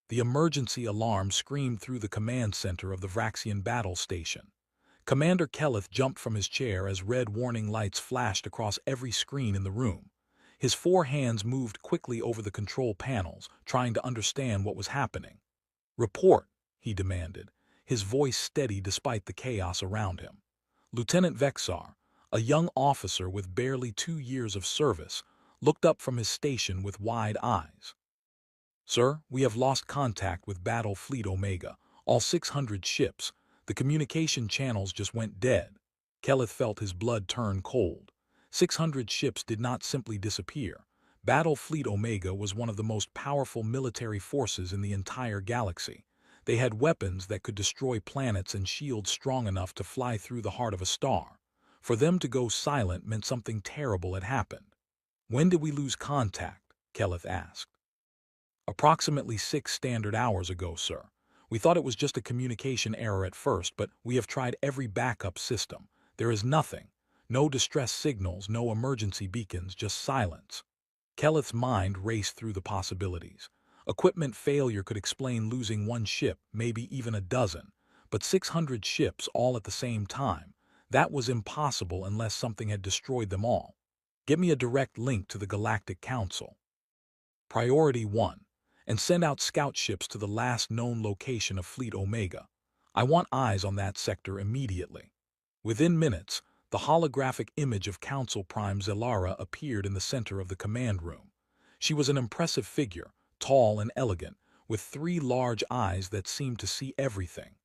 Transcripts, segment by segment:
The emergency alarm screamed through the command center of the Vraxian battle station. Commander Kelleth jumped from his chair as red warning lights flashed across every screen in the room. His four hands moved quickly over the control panels, trying to understand what was happening. "Report," he demanded, his voice steady despite the chaos around him. Lieutenant Vexar, a young officer with barely 2 years of service, looked up from his station with wide eyes. "Sir, we have lost contact with Battle Fleet Omega, all 600 ships. The communication channels just went dead." Kelleth felt his blood turn cold. 600 ships did not simply disappear. Battle Fleet Omega was one of the most powerful military forces in the entire galaxy. They had weapons that could destroy planets and shields strong enough to fly through the heart of a star. For them to go silent meant something terrible had happened. "When did we lose contact?" Kelleth asked. "Approximately 6 standard hours ago, sir. We thought it was just a communication error at first, but we have tried every backup system. There is nothing. No distress signals, no emergency beacons, just silence." Kelleth's mind raced through the possibilities. Equipment failure could explain losing one ship, maybe even a dozen. But 600 ships all at the same time, that was impossible unless something had destroyed them all. "Get me a direct link to the Galactic Council. Priority 1. And send out scout ships to the last known location of Fleet Omega. I want eyes on that sector immediately." Within minutes, the holographic image of Council Prime Zellara appeared in the center of the command room. She was an impressive figure, tall and elegant, with 3 large eyes that seemed to see everything.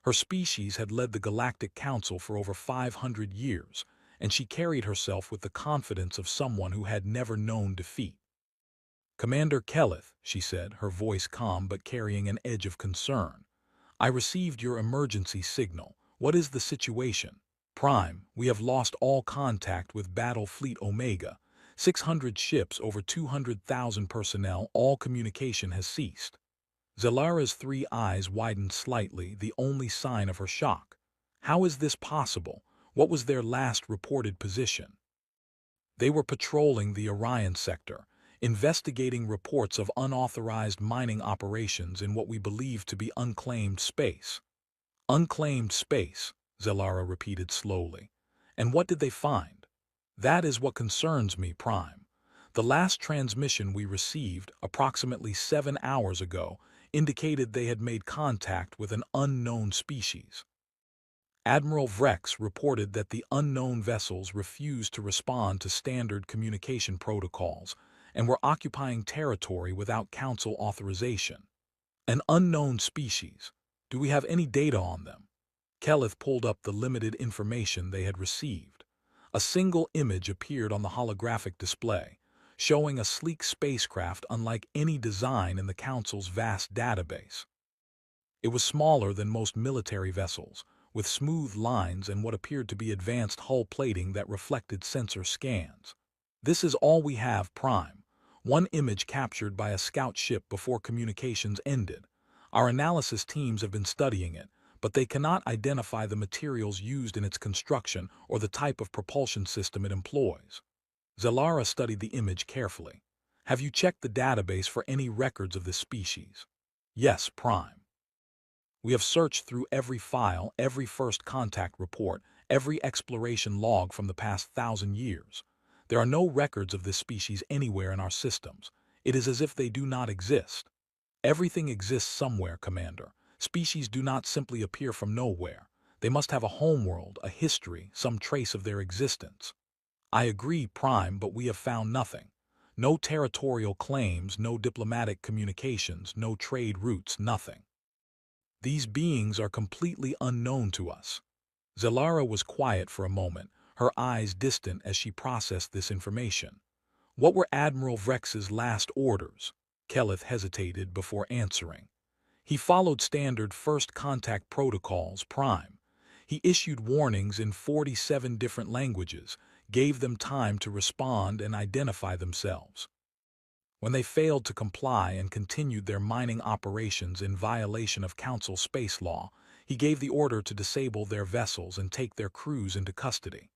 Her species had led the Galactic Council for over 500 years, and she carried herself with the confidence of someone who had never known defeat. "Commander Kelleth," she said, her voice calm but carrying an edge of concern, "I received your emergency signal. What is the situation?" "Prime, we have lost all contact with Battle Fleet Omega. 600 ships, over 200,000 personnel, all communication has ceased." Zelara's 3 eyes widened slightly, the only sign of her shock. "How is this possible? What was their last reported position?" "They were patrolling the Orion sector, investigating reports of unauthorized mining operations in what we believe to be unclaimed space." "Unclaimed space," Zelara repeated slowly. "And what did they find?" "That is what concerns me, Prime. The last transmission we received, approximately 7 hours ago, indicated they had made contact with an unknown species. Admiral Vrex reported that the unknown vessels refused to respond to standard communication protocols and were occupying territory without Council authorization." "An unknown species. Do we have any data on them?" Kelleth pulled up the limited information they had received. A single image appeared on the holographic display, showing a sleek spacecraft unlike any design in the Council's vast database. It was smaller than most military vessels, with smooth lines and what appeared to be advanced hull plating that reflected sensor scans. "This is all we have, Prime. One image captured by a scout ship before communications ended. Our analysis teams have been studying it, but they cannot identify the materials used in its construction or the type of propulsion system it employs." Zelara studied the image carefully. "Have you checked the database for any records of this species?" "Yes, Prime. We have searched through every file, every first contact report, every exploration log from the past 1,000 years. There are no records of this species anywhere in our systems. It is as if they do not exist." "Everything exists somewhere, Commander. Species do not simply appear from nowhere. They must have a homeworld, a history, some trace of their existence." "I agree, Prime, but we have found nothing. No territorial claims, no diplomatic communications, no trade routes, nothing. These beings are completely unknown to us." Zelara was quiet for a moment, her eyes distant as she processed this information. "What were Admiral Vrex's last orders?" Kelleth hesitated before answering. "He followed standard first contact protocols, Prime. He issued warnings in 47 different languages, gave them time to respond and identify themselves. When they failed to comply and continued their mining operations in violation of Council space law, he gave the order to disable their vessels and take their crews into custody.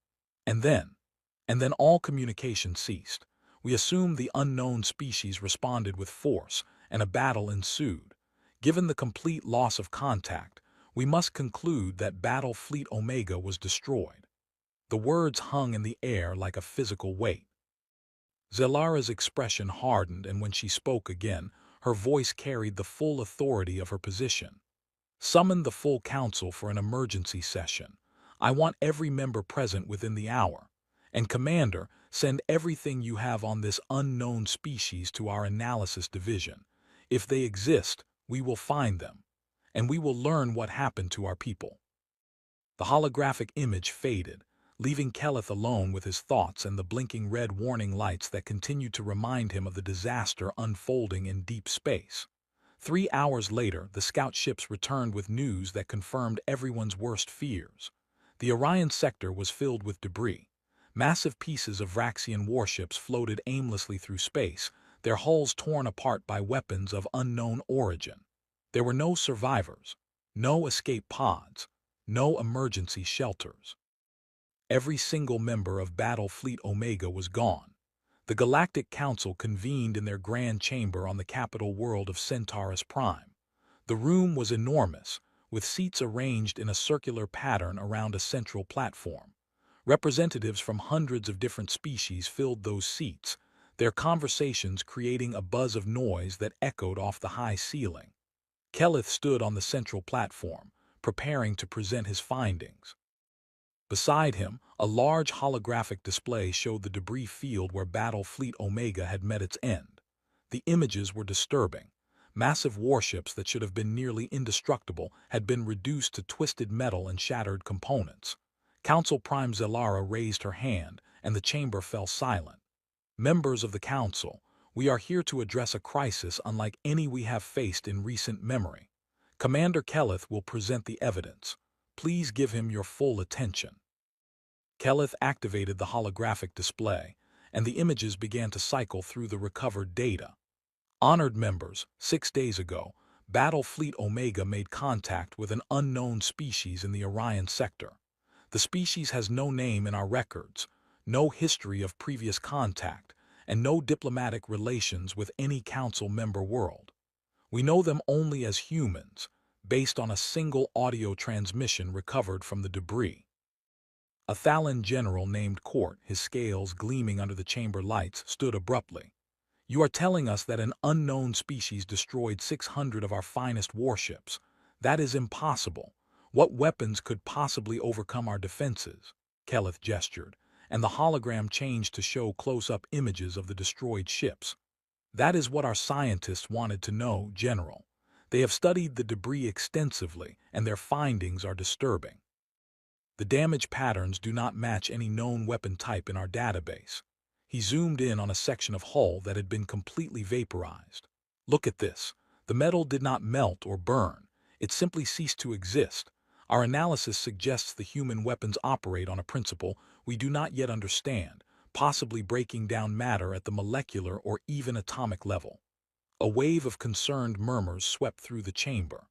And then all communication ceased. We assumed the unknown species responded with force, and a battle ensued. Given the complete loss of contact, we must conclude that Battle Fleet Omega was destroyed. The words hung in the air like a physical weight. Zelara's expression hardened, and when she spoke again, her voice carried the full authority of her position. Summon the full council for an emergency session. I want every member present within the hour. And Commander, send everything you have on this unknown species to our analysis division. If they exist, we will find them, and we will learn what happened to our people. The holographic image faded, leaving Keleth alone with his thoughts and the blinking red warning lights that continued to remind him of the disaster unfolding in deep space. 3 hours later, the scout ships returned with news that confirmed everyone's worst fears. The Orion sector was filled with debris. Massive pieces of Vraxian warships floated aimlessly through space, their hulls torn apart by weapons of unknown origin. There were no survivors, no escape pods, no emergency shelters. Every single member of Battle Fleet Omega was gone. The Galactic Council convened in their grand chamber on the capital world of Centaurus Prime. The room was enormous, with seats arranged in a circular pattern around a central platform. Representatives from hundreds of different species filled those seats, their conversations creating a buzz of noise that echoed off the high ceiling. Keleth stood on the central platform, preparing to present his findings. Beside him, a large holographic display showed the debris field where Battle Fleet Omega had met its end. The images were disturbing. Massive warships that should have been nearly indestructible had been reduced to twisted metal and shattered components. Council Prime Zelara raised her hand, and the chamber fell silent. Members of the Council, we are here to address a crisis unlike any we have faced in recent memory. Commander Keleth will present the evidence. Please give him your full attention. Keleth activated the holographic display, and the images began to cycle through the recovered data. Honored members, 6 days ago, Battle Fleet Omega made contact with an unknown species in the Orion sector. The species has no name in our records, no history of previous contact, and no diplomatic relations with any Council member world. We know them only as humans, based on a single audio transmission recovered from the debris. A Thalan general named Court, his scales gleaming under the chamber lights, stood abruptly. You are telling us that an unknown species destroyed 600 of our finest warships. That is impossible. What weapons could possibly overcome our defenses? Keleth gestured, and the hologram changed to show close-up images of the destroyed ships. That is what our scientists wanted to know, General. They have studied the debris extensively, and their findings are disturbing. The damage patterns do not match any known weapon type in our database. He zoomed in on a section of hull that had been completely vaporized. Look at this. The metal did not melt or burn. It simply ceased to exist. Our analysis suggests the human weapons operate on a principle we do not yet understand, possibly breaking down matter at the molecular or even atomic level. A wave of concerned murmurs swept through the chamber.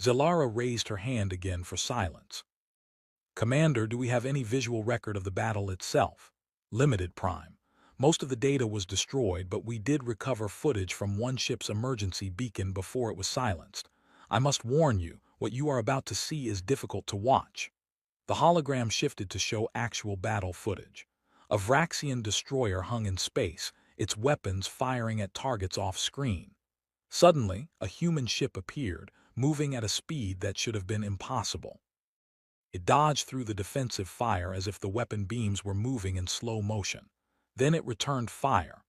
Zelara raised her hand again for silence. Commander, do we have any visual record of the battle itself? Limited, Prime. Most of the data was destroyed, but we did recover footage from one ship's emergency beacon before it was silenced. I must warn you, what you are about to see is difficult to watch. The hologram shifted to show actual battle footage. A Vraxian destroyer hung in space, its weapons firing at targets off-screen. Suddenly, a human ship appeared, moving at a speed that should have been impossible. It dodged through the defensive fire as if the weapon beams were moving in slow motion. Then it returned fire.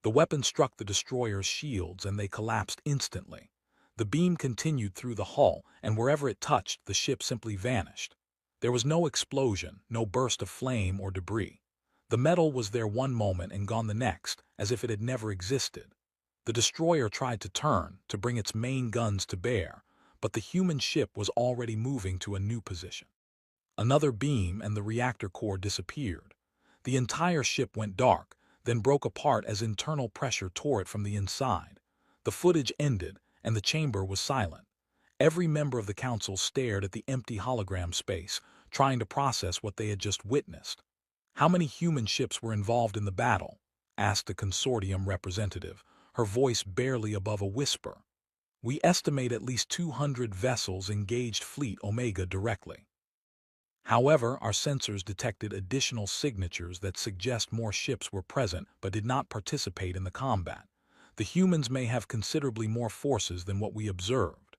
The weapon struck the destroyer's shields and they collapsed instantly. The beam continued through the hull, and wherever it touched, the ship simply vanished. There was no explosion, no burst of flame or debris. The metal was there one moment and gone the next, as if it had never existed. The destroyer tried to turn, to bring its main guns to bear, but the human ship was already moving to a new position. Another beam and the reactor core disappeared. The entire ship went dark, then broke apart as internal pressure tore it from the inside. The footage ended, and the chamber was silent. Every member of the council stared at the empty hologram space, trying to process what they had just witnessed. How many human ships were involved in the battle? Asked a consortium representative, her voice barely above a whisper. We estimate at least 200 vessels engaged Fleet Omega directly. However, our sensors detected additional signatures that suggest more ships were present but did not participate in the combat. The humans may have considerably more forces than what we observed.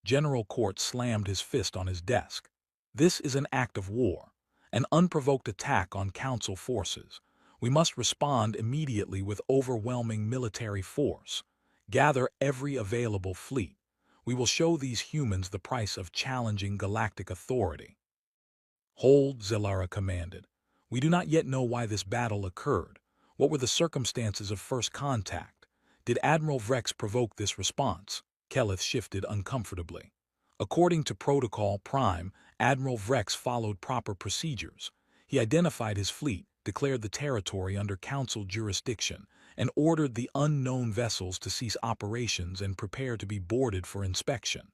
General Court slammed his fist on his desk. This is an act of war, an unprovoked attack on Council forces. We must respond immediately with overwhelming military force. Gather every available fleet. We will show these humans the price of challenging galactic authority. Hold, Zelara commanded. We do not yet know why this battle occurred. What were the circumstances of first contact? Did Admiral Vrex provoke this response? Keleth shifted uncomfortably. According to Protocol Prime, Admiral Vrex followed proper procedures. He identified his fleet, declared the territory under Council jurisdiction, and ordered the unknown vessels to cease operations and prepare to be boarded for inspection.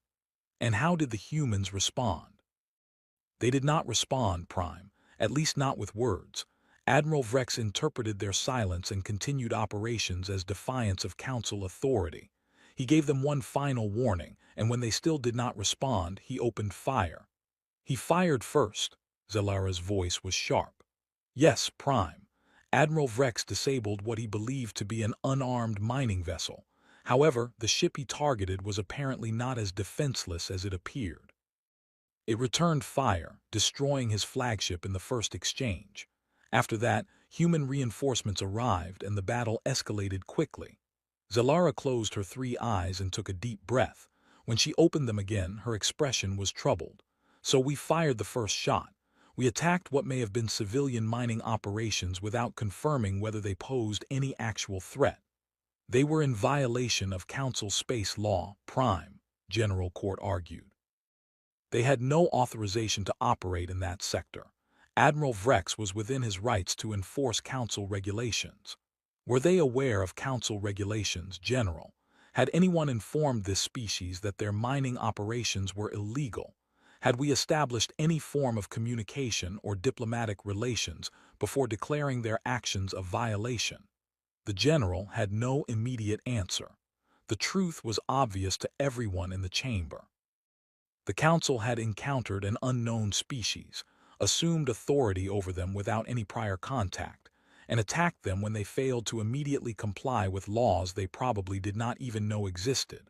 And how did the humans respond? They did not respond, Prime, at least not with words. Admiral Vrex interpreted their silence and continued operations as defiance of Council authority. He gave them one final warning, and when they still did not respond, he opened fire. He fired first. Zelara's voice was sharp. Yes, Prime. Admiral Vrex disabled what he believed to be an unarmed mining vessel. However, the ship he targeted was apparently not as defenseless as it appeared. It returned fire, destroying his flagship in the first exchange. After that, human reinforcements arrived and the battle escalated quickly. Zelara closed her 3 eyes and took a deep breath. When she opened them again, her expression was troubled. So we fired the first shot. We attacked what may have been civilian mining operations without confirming whether they posed any actual threat. They were in violation of Council space law, Prime, General Court argued. They had no authorization to operate in that sector. Admiral Vrex was within his rights to enforce Council regulations. Were they aware of Council regulations, General? Had anyone informed this species that their mining operations were illegal? Had we established any form of communication or diplomatic relations before declaring their actions a violation? The General had no immediate answer. The truth was obvious to everyone in the chamber. The Council had encountered an unknown species, assumed authority over them without any prior contact, and attacked them when they failed to immediately comply with laws they probably did not even know existed.